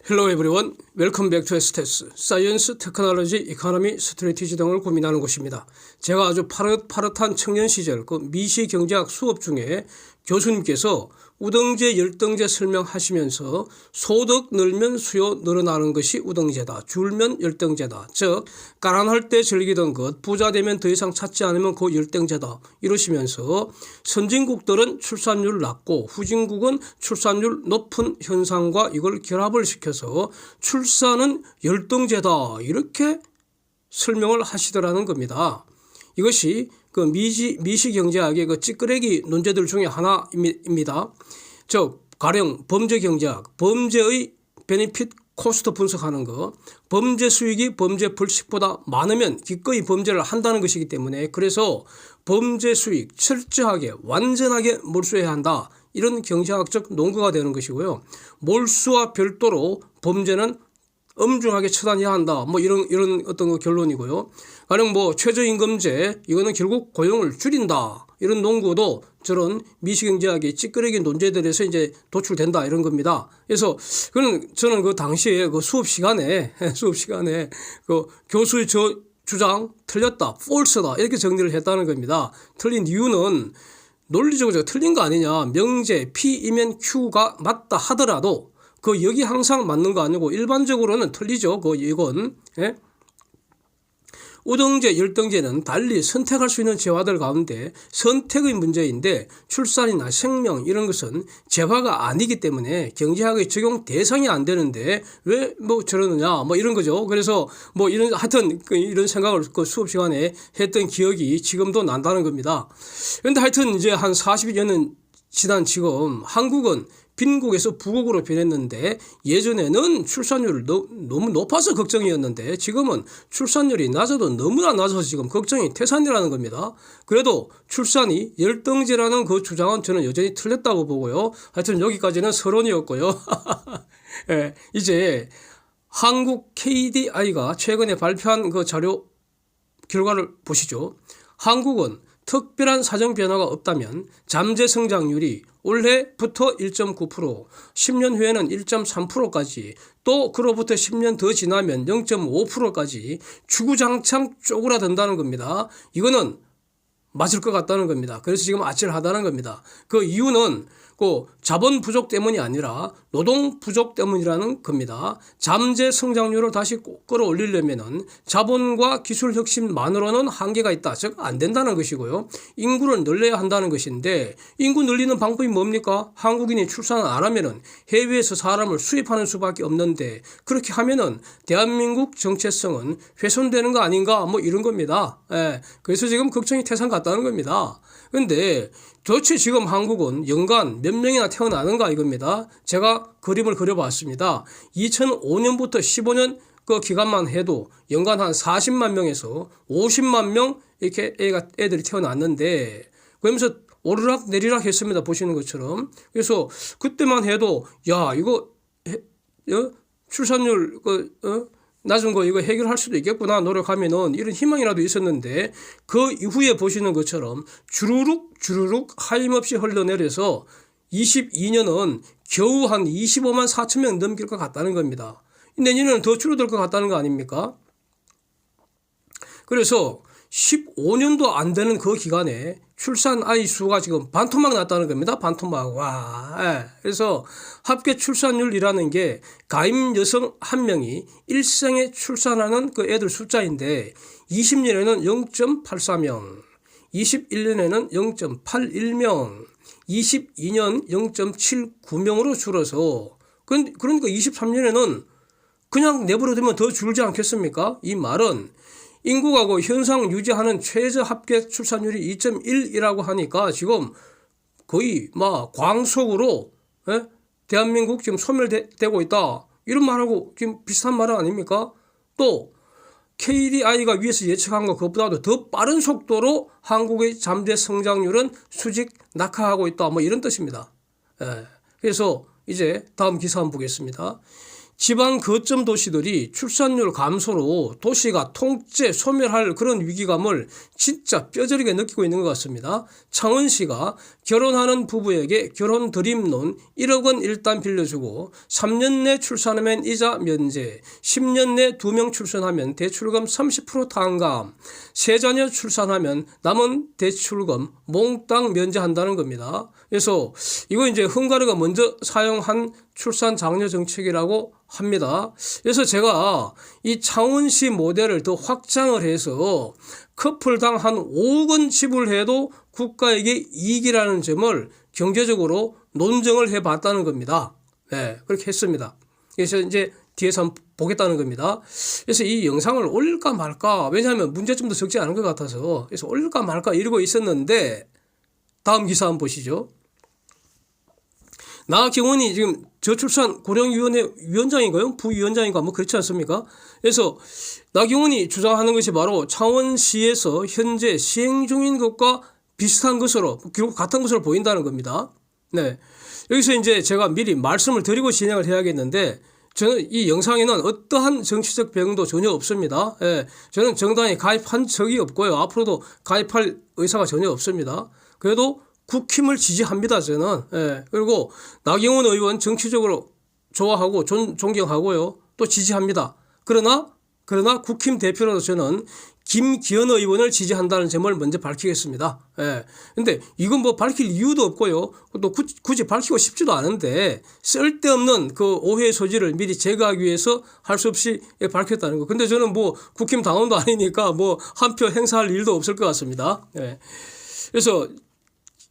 Hello everyone. Welcome back to STS, 사이언스, 테크놀로지, 이코노미, 스트래티지 등을 고민하는 곳입니다. 제가 아주 파릇파릇한 청년 시절 그 미시경제학 수업 중에 교수님께서 우등제, 열등제 설명하시면서 소득 늘면 수요 늘어나는 것이 우등제다. 줄면 열등제다. 즉 가난할 때 즐기던 것, 부자 되면 더 이상 찾지 않으면 그 열등제다. 이러시면서 선진국들은 출산율 낮고 후진국은 출산율 높은 현상과 이걸 결합을 시켜서 출산은 열등제다. 이렇게 설명을 하시더라는 겁니다. 이것이 그 미시경제학의 그 찌끄레기 논제들 중에 하나입니다. 즉 가령 범죄경제학, 범죄의 베네핏 코스트 분석하는 거, 범죄 수익이 범죄 불식보다 많으면 기꺼이 범죄를 한다는 것이기 때문에 그래서 범죄 수익 철저하게 완전하게 몰수해야 한다. 이런 경제학적 논거가 되는 것이고요. 몰수와 별도로 범죄는 엄중하게 처단해야 한다. 뭐 이런 어떤 그 결론이고요. 가령 뭐 최저임금제 이거는 결국 고용을 줄인다. 이런 논거도 저런 미시경제학의 찌끄레기 논제들에서 이제 도출된다 이런 겁니다. 그래서 저는 그 당시에 그 수업 시간에 그 교수의 저 주장 틀렸다, false다 이렇게 정리를 했다는 겁니다. 틀린 이유는 논리적으로 틀린 거 아니냐. 명제 P이면 Q가 맞다 하더라도 그 여기 항상 맞는 거 아니고 일반적으로는 틀리죠. 이건. 예? 우등제, 열등제는 달리 선택할 수 있는 재화들 가운데 선택의 문제인데 출산이나 생명 이런 것은 재화가 아니기 때문에 경제학의 적용 대상이 안 되는데 왜 뭐 저러느냐 뭐 이런 거죠. 그래서 뭐 하여튼 이런 생각을 그 수업 시간에 했던 기억이 지금도 난다는 겁니다. 그런데 하여튼 이제 한 40여 년 지난 지금 한국은 빈국에서 부국으로 변했는데 예전에는 출산율이 너무 높아서 걱정이었는데 지금은 출산율이 낮아도 너무나 낮아서 지금 걱정이 태산이라는 겁니다. 그래도 출산이 열등제라는 그 주장은 저는 여전히 틀렸다고 보고요. 하여튼 여기까지는 서론이었고요. 예, 이제 한국 KDI가 최근에 발표한 그 자료 결과를 보시죠. 한국은 특별한 사정 변화가 없다면 잠재 성장률이 올해부터 1.9%, 10년 후에는 1.3%까지 또 그로부터 10년 더 지나면 0.5%까지 주구장창 쪼그라든다는 겁니다. 이거는 맞을 것 같다는 겁니다. 그래서 지금 아찔하다는 겁니다. 그 이유는 그 자본 부족 때문이 아니라 노동 부족 때문이라는 겁니다. 잠재 성장률을 다시 끌어올리려면은 자본과 기술 혁신만으로는 한계가 있다. 즉 안 된다는 것이고요. 인구를 늘려야 한다는 것인데 인구 늘리는 방법이 뭡니까? 한국인이 출산을 안 하면은 해외에서 사람을 수입하는 수밖에 없는데 그렇게 하면은 대한민국 정체성은 훼손되는 거 아닌가? 뭐 이런 겁니다. 예. 그래서 지금 걱정이 태산 같다는 겁니다. 그런데 도대체 지금 한국은 연간 몇 명이나 태어나는가 이겁니다. 제가 그림을 그려봤습니다. 2005년부터 15년 그 기간만 해도 연간 한 40만 명에서 50만 명 이렇게 애들이 태어났는데 그러면서 오르락 내리락 했습니다. 보시는 것처럼. 그래서 그때만 해도 야 이거 출산율 낮은 거 이거 해결할 수도 있겠구나 노력하면은 이런 희망이라도 있었는데 그 이후에 보시는 것처럼 주르륵 하임없이 흘러내려서 22년은 겨우 한 25만 4천 명 넘길 것 같다는 겁니다. 내년에는 더 줄어들 것 같다는 거 아닙니까? 그래서 15년도 안 되는 그 기간에 출산 아이 수가 지금 반토막 났다는 겁니다. 반토막. 와. 예. 그래서 합계 출산율이라는 게 가임 여성 한 명이 일생에 출산하는 그 애들 숫자인데 20년에는 0.84명, 21년에는 0.81명, 22년 0.79명으로 줄어서 그러니까 23년에는 그냥 내버려두면 더 줄지 않겠습니까? 이 말은 인구가 그 현상 유지하는 최저 합계 출산율이 2.1이라고 하니까 지금 거의 막 광속으로 대한민국 지금 소멸되고 있다. 이런 말하고 지금 비슷한 말은 아닙니까? 또 KDI가 위에서 예측한 것 그것보다도 더 빠른 속도로 한국의 잠재 성장률은 수직 낙하하고 있다. 뭐 이런 뜻입니다. 그래서 이제 다음 기사 한번 보겠습니다. 지방 거점 도시들이 출산율 감소로 도시가 통째 소멸할 그런 위기감을 진짜 뼈저리게 느끼고 있는 것 같습니다. 창원시가 결혼하는 부부에게 결혼 드림론 1억 원 일단 빌려주고 3년 내 출산하면 이자 면제, 10년 내 2명 출산하면 대출금 30% 탕감, 3자녀 출산하면 남은 대출금 몽땅 면제한다는 겁니다. 그래서 이거 이제 헝가리가 먼저 사용한 출산 장려 정책이라고 합니다. 그래서 제가 이 창원시 모델을 더 확장을 해서 커플당 한 5억 원 지불해도 국가에게 이익이라는 점을 경제적으로 논증을 해봤다는 겁니다. 네, 그렇게 했습니다. 그래서 이제 뒤에서 한번 보겠다는 겁니다. 그래서 이 영상을 올릴까 말까, 왜냐하면 문제점도 적지 않은 것 같아서 그래서 올릴까 말까 이러고 있었는데 다음 기사 한번 보시죠. 나경원이 지금 저출산 고령위원회 위원장인가요? 부위원장인가 뭐 그렇지 않습니까? 그래서 나경원이 주장하는 것이 바로 창원시에서 현재 시행 중인 것과 비슷한 것으로, 결국 같은 것으로 보인다는 겁니다. 네. 여기서 이제 제가 미리 말씀을 드리고 진행을 해야겠는데, 저는 이 영상에는 어떠한 정치적 배경도 전혀 없습니다. 예, 저는 정당에 가입한 적이 없고요. 앞으로도 가입할 의사가 전혀 없습니다. 그래도 국힘을 지지합니다, 저는. 예, 그리고 나경원 의원 정치적으로 좋아하고 존경하고요. 또 지지합니다. 그러나 국힘 대표로서 저는 김기현 의원을 지지한다는 점을 먼저 밝히겠습니다. 예. 근데 이건 뭐 밝힐 이유도 없고요. 또 굳이 밝히고 싶지도 않은데 쓸데없는 그 오해의 소지를 미리 제거하기 위해서 할 수 없이 밝혔다는 거. 근데 저는 뭐 국힘 당원도 아니니까 뭐 한 표 행사할 일도 없을 것 같습니다. 예. 그래서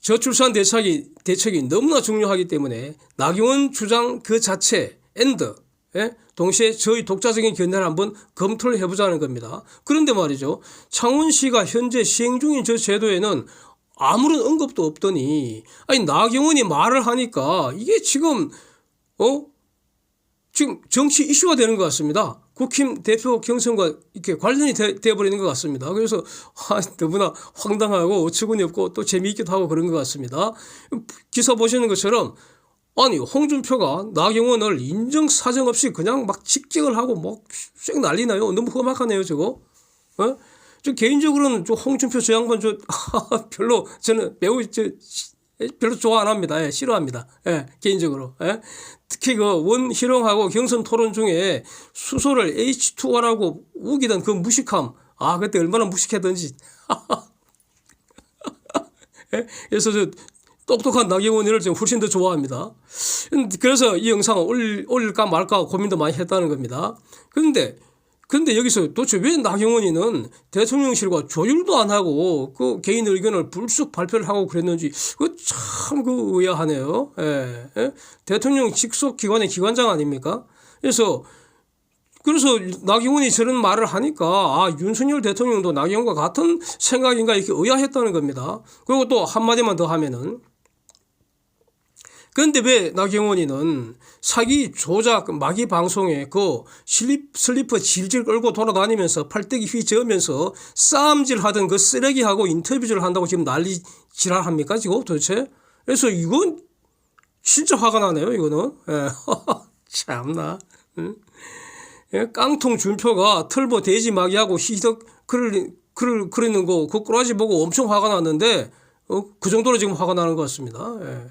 저출산 대책이 너무나 중요하기 때문에 나경원 주장 그 자체 엔드, 예? 동시에 저희 독자적인 견해를 한번 검토를 해보자는 겁니다. 그런데 말이죠. 창원시가 현재 시행 중인 저 제도에는 아무런 언급도 없더니, 아니 나경원이 말을 하니까 이게 지금 정치 이슈가 되는 것 같습니다. 국힘 대표 경선과 이렇게 관련이 되어버리는 것 같습니다. 그래서 너무나 황당하고 어처구니 없고 또 재미있기도 하고 그런 것 같습니다. 기사 보시는 것처럼 아니 홍준표가 나경원을 인정사정 없이 그냥 막 직격을 하고 막 쌩 난리나요. 너무 험악하네요 저거. 저 개인적으로는 저 홍준표 저 양반 별로 저는 매우 별로 좋아 안 합니다. 예, 싫어합니다. 예, 개인적으로. 예. 특히 그 원희룡하고 경선 토론 중에 수소를 H2O라고 우기던 그 무식함. 그때 얼마나 무식했던지. 예? 그래서 저 똑똑한 나경원이를 지금 훨씬 더 좋아합니다. 그래서 이 영상을 올릴까 말까 고민도 많이 했다는 겁니다. 근데 여기서 도대체 왜 나경원이는 대통령실과 조율도 안 하고 그 개인 의견을 불쑥 발표를 하고 그랬는지 참 의아하네요. 예. 대통령 직속 기관의 기관장 아닙니까? 그래서 나경원이 저런 말을 하니까 윤석열 대통령도 나경원과 같은 생각인가 이렇게 의아했다는 겁니다. 그리고 또 한마디만 더 하면은, 그런데 왜 나경원이는 사기 조작 마귀 방송에 그 슬리퍼 질질 끌고 돌아다니면서 팔뚝이 휘저으면서 싸움질 하던 그 쓰레기하고 인터뷰를 한다고 지금 난리 지랄합니까 지금 도대체? 그래서 이건 진짜 화가 나네요 이거는. 예. 참나. 응? 예? 깡통 준표가 털보 돼지 마귀하고 희덕 그리는 거 그 꼬라지 보고 엄청 화가 났는데 그 정도로 지금 화가 나는 것 같습니다. 예.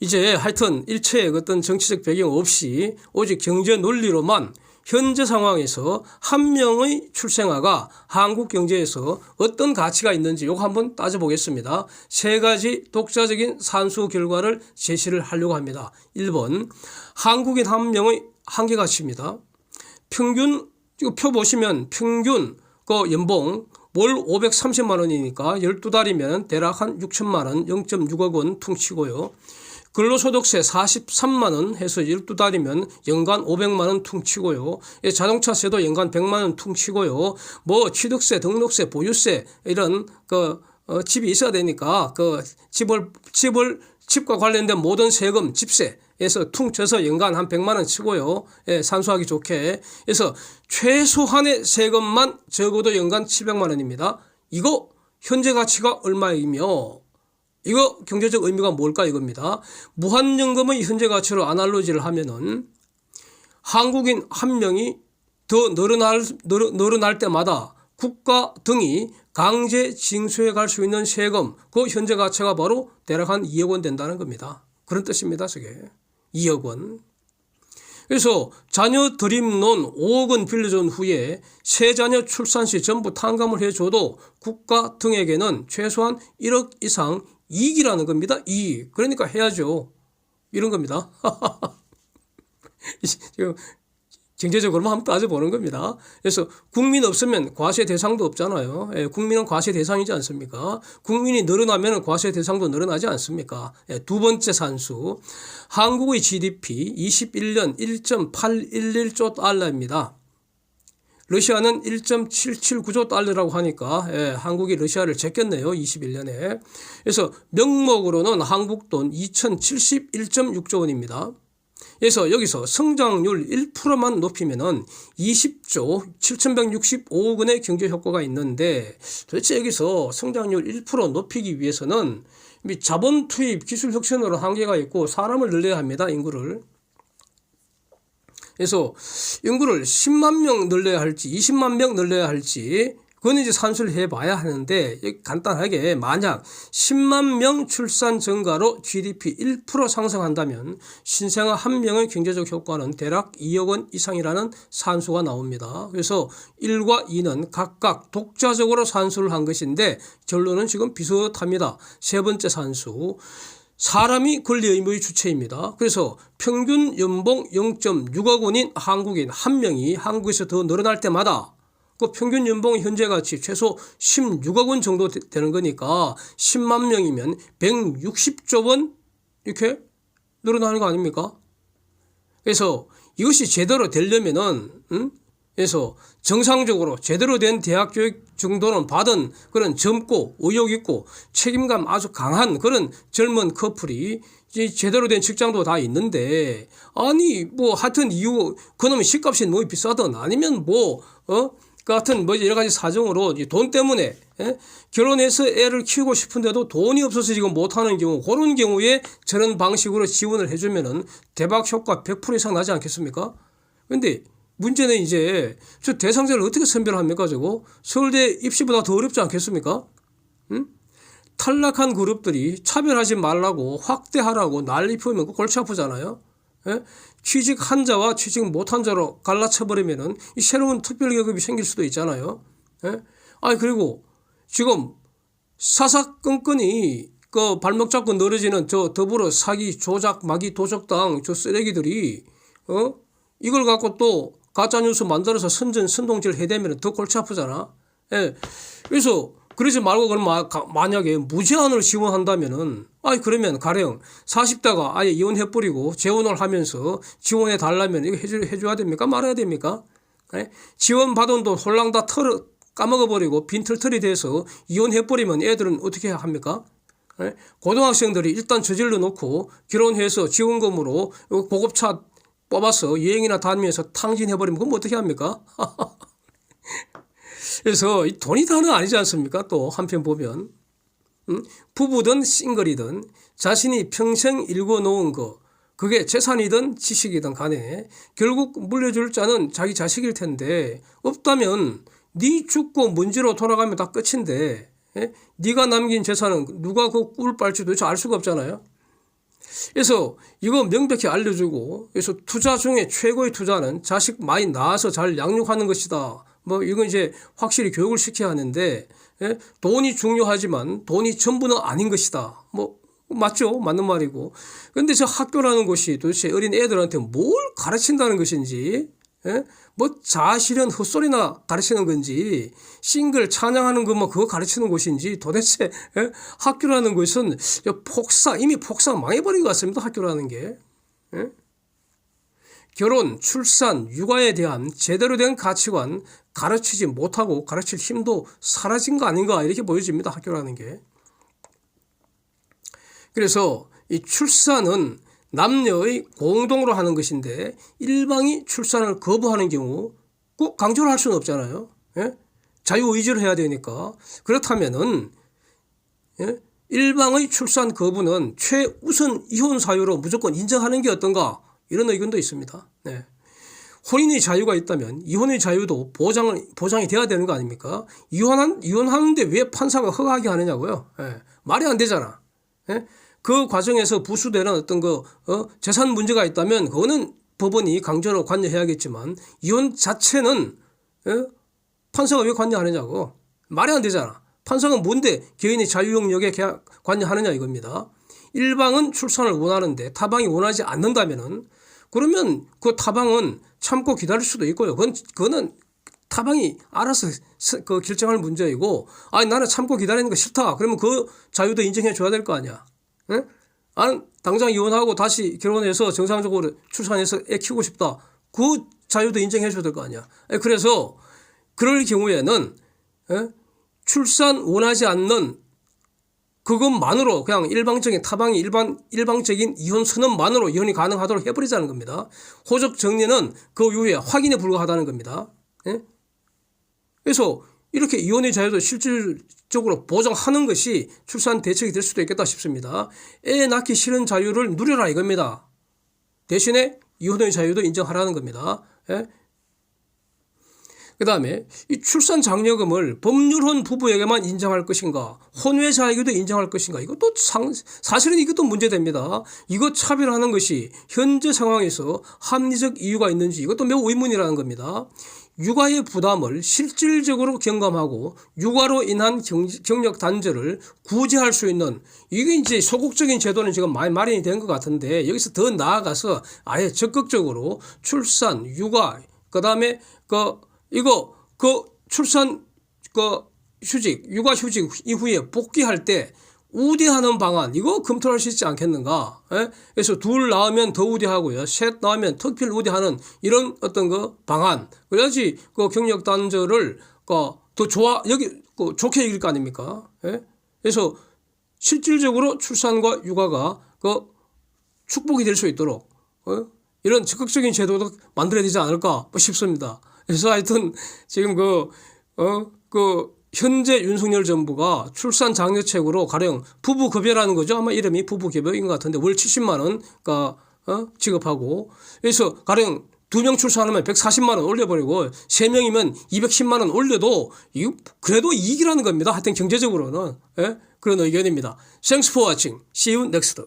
이제 하여튼 일체의 어떤 정치적 배경 없이 오직 경제 논리로만 현재 상황에서 한 명의 출생아가 한국 경제에서 어떤 가치가 있는지 이거 한번 따져보겠습니다. 세 가지 독자적인 산수 결과를 제시를 하려고 합니다. 1번, 한국인 한 명의 한계가치입니다. 평균, 이거 표 보시면 평균 그 연봉 월 530만 원이니까 12달이면 대략 한 6천만 원, 0.6억 원 퉁치고요. 근로소득세 43만 원 해서 12달이면 연간 500만 원 퉁치고요. 자동차세도 연간 100만 원 퉁치고요. 뭐 취득세, 등록세, 보유세 이런 집이 있어야 되니까 집과 관련된 모든 세금, 집세에서 퉁쳐서 연간 한 100만 원 치고요. 예, 산수하기 좋게. 그래서 최소한의 세금만 적어도 연간 700만 원입니다. 이거 현재 가치가 얼마이며 이거 경제적 의미가 뭘까 이겁니다. 무한연금의 현재 가치로 아날로지를 하면은 한국인 한 명이 더 늘어날 때마다 국가 등이 강제 징수해 갈 수 있는 세금, 그 현재 가치가 바로 대략 한 2억 원 된다는 겁니다. 그런 뜻입니다. 저게 2억 원. 그래서 자녀 드림론 5억 원 빌려준 후에 세 자녀 출산 시 전부 탕감을 해줘도 국가 등에게는 최소한 1억 이상 이익이라는 겁니다. 이익. 그러니까 해야죠. 이런 겁니다. 지금 경제적으로만 한번 따져보는 겁니다. 그래서 국민 없으면 과세 대상도 없잖아요. 예, 국민은 과세 대상이지 않습니까? 국민이 늘어나면 과세 대상도 늘어나지 않습니까? 예, 두 번째 산수. 한국의 GDP 21년 1.811조 달러입니다. 러시아는 1.779조 달러라고 하니까 한국이 러시아를 제꼈네요. 21년에. 그래서 명목으로는 한국 돈 2071.6조 원입니다. 그래서 여기서 성장률 1%만 높이면은 20조 7,165억 원의 경제 효과가 있는데 도대체 여기서 성장률 1% 높이기 위해서는 자본 투입, 기술 혁신으로 한계가 있고 사람을 늘려야 합니다. 인구를. 그래서 인구를 10만 명 늘려야 할지 20만 명 늘려야 할지 그건 이제 산수를 해봐야 하는데 간단하게 만약 10만 명 출산 증가로 GDP 1% 상승한다면 신생아 한 명의 경제적 효과는 대략 2억 원 이상이라는 산수가 나옵니다. 그래서 1과 2는 각각 독자적으로 산수를 한 것인데 결론은 지금 비슷합니다. 세 번째 산수. 사람이 권리 의무의 주체입니다. 그래서 평균 연봉 0.6억 원인 한국인 한 명이 한국에서 더 늘어날 때마다 그 평균 연봉 현재 가치 최소 16억 원 정도 되는 거니까 10만 명이면 160조 원 이렇게 늘어나는 거 아닙니까? 그래서 이것이 제대로 되려면은 그래서 정상적으로 제대로 된 대학 교육 정도는 받은 그런 젊고 의욕 있고 책임감 아주 강한 그런 젊은 커플이 제대로 된 직장도 다 있는데 아니 뭐 하여튼 이유 그놈의 집값이 너무 비싸든 아니면 같은 여러 가지 사정으로 돈 때문에 결혼해서 애를 키우고 싶은데도 돈이 없어서 지금 못하는 경우 그런 경우에 저런 방식으로 지원을 해주면은 대박 효과 100% 이상 나지 않겠습니까? 그런데 문제는 이제 저 대상자를 어떻게 선별합니까? 저거 서울대 입시보다 더 어렵지 않겠습니까? 탈락한 그룹들이 차별하지 말라고 확대하라고 난리 피우면 골치 아프잖아요. 취직 한자와 취직 못한 자로 갈라쳐버리면은 이 새로운 특별계급이 생길 수도 있잖아요. 그리고 지금 사사건건이 그 발목 잡고 늘어지는 저 더불어 사기 조작 마기 도적당 저 쓰레기들이 이걸 갖고 또 가짜뉴스 만들어서 선동질 해대면 더 골치 아프잖아. 그래서 그러지 말고 그럼 만약에 무제한으로 지원한다면은 그러면 가령 40대가 아예 이혼해버리고 재혼을 하면서 지원해 달라면 이거 해줘야 됩니까? 말아야 됩니까? 지원 받은 돈 홀랑 다 까먹어버리고 빈털털이 돼서 이혼해버리면 애들은 어떻게 합니까? 고등학생들이 일단 저질러 놓고 결혼해서 지원금으로 고급차 뽑아서 여행이나 다니면서 탕진해버리면 그럼 어떻게 합니까? 그래서 이 돈이 다는 아니지 않습니까? 또 한편 보면 부부든 싱글이든 자신이 평생 일궈놓은 거 그게 재산이든 지식이든 간에 결국 물려줄 자는 자기 자식일 텐데 없다면 네 죽고 먼지로 돌아가면 다 끝인데 네가 남긴 재산은 누가 그 꿀 빨지 도대체 알 수가 없잖아요. 그래서 이거 명백히 알려주고 그래서 투자 중에 최고의 투자는 자식 많이 낳아서 잘 양육하는 것이다. 이건 이제 확실히 교육을 시켜야 하는데 돈이 중요하지만 돈이 전부는 아닌 것이다. 맞죠? 맞는 말이고. 그런데 저 학교라는 곳이 도대체 어린 애들한테 뭘 가르친다는 것인지 자실은 헛소리나 가르치는 건지 싱글 찬양하는 것만 그거 가르치는 곳인지 도대체 학교라는 것은 이미 폭삭 망해버린 것 같습니다. 학교라는 게. 결혼, 출산, 육아에 대한 제대로 된 가치관 가르치지 못하고 가르칠 힘도 사라진 거 아닌가 이렇게 보여집니다. 학교라는 게. 그래서 이 출산은 남녀의 공동으로 하는 것인데 일방이 출산을 거부하는 경우 꼭 강조를 할 수는 없잖아요. 자유의지를 해야 되니까. 그렇다면은 일방의 출산 거부는 최우선 이혼 사유로 무조건 인정하는 게 어떤가 이런 의견도 있습니다. 혼인의 자유가 있다면 이혼의 자유도 보장이 돼야 되는 거 아닙니까? 이혼하는데 왜 판사가 허가하게 하느냐고요. 예. 말이 안 되잖아. 예? 그 과정에서 부수되는 어떤 재산 문제가 있다면 그거는 법원이 강제로 관여해야겠지만 이혼 자체는 예? 판사가 왜 관여하느냐고. 말이 안 되잖아. 판사가 뭔데 개인의 자유 영역에 관여하느냐 이겁니다. 일방은 출산을 원하는데 타방이 원하지 않는다면은 그러면 그 타방은 참고 기다릴 수도 있고요. 그거는 타방이 알아서 결정할 문제이고, 아니 나는 참고 기다리는 거 싫다. 그러면 그 자유도 인정해 줘야 될 거 아니야. 응? 나는 당장 이혼하고 다시 결혼해서 정상적으로 출산해서 애 키우고 싶다. 그 자유도 인정해 줘야 될 거 아니야. 그래서 그럴 경우에는 출산 원하지 않는 그것만으로 그냥 일방적인 타방이 일방적인 이혼 선언만으로 이혼이 가능하도록 해버리자는 겁니다. 호적 정리는 그 이후에 확인에 불과하다는 겁니다. 예? 그래서 이렇게 이혼의 자유도 실질적으로 보장하는 것이 출산 대책이 될 수도 있겠다 싶습니다. 애 낳기 싫은 자유를 누려라 이겁니다. 대신에 이혼의 자유도 인정하라는 겁니다. 예? 그 다음에 이 출산 장려금을 법률혼 부부에게만 인정할 것인가, 혼외자에게도 인정할 것인가, 이것도 사실은 이것도 문제됩니다. 이거 차별하는 것이 현재 상황에서 합리적 이유가 있는지 이것도 매우 의문이라는 겁니다. 육아의 부담을 실질적으로 경감하고 육아로 인한 경력 단절을 구제할 수 있는, 이게 이제 소극적인 제도는 지금 많이 마련이 된 것 같은데, 여기서 더 나아가서 아예 적극적으로 출산, 육아, 그 다음에 출산, 휴직, 육아휴직 이후에 복귀할 때 우대하는 방안, 이거 검토할 수 있지 않겠는가? 예? 그래서 둘 낳으면 더 우대하고요. 셋 낳으면 특필 우대하는 이런 어떤 방안. 그래야지 경력 단절을 더 좋게 여길 거 아닙니까? 예? 그래서 실질적으로 출산과 육아가 축복이 될 수 있도록 이런 적극적인 제도도 만들어야 되지 않을까 싶습니다. 그래서 하여튼 지금 현재 윤석열 정부가 출산 장려책으로 가령 부부급여라는 거죠. 아마 이름이 부부급여인 것 같은데 월 70만 원 지급하고, 그래서 가령 2명 출산하면 140만 원 올려버리고 3명이면 210만 원 올려도 그래도 이익이라는 겁니다. 하여튼 경제적으로는. 예? 그런 의견입니다. Thanks for watching. See you next.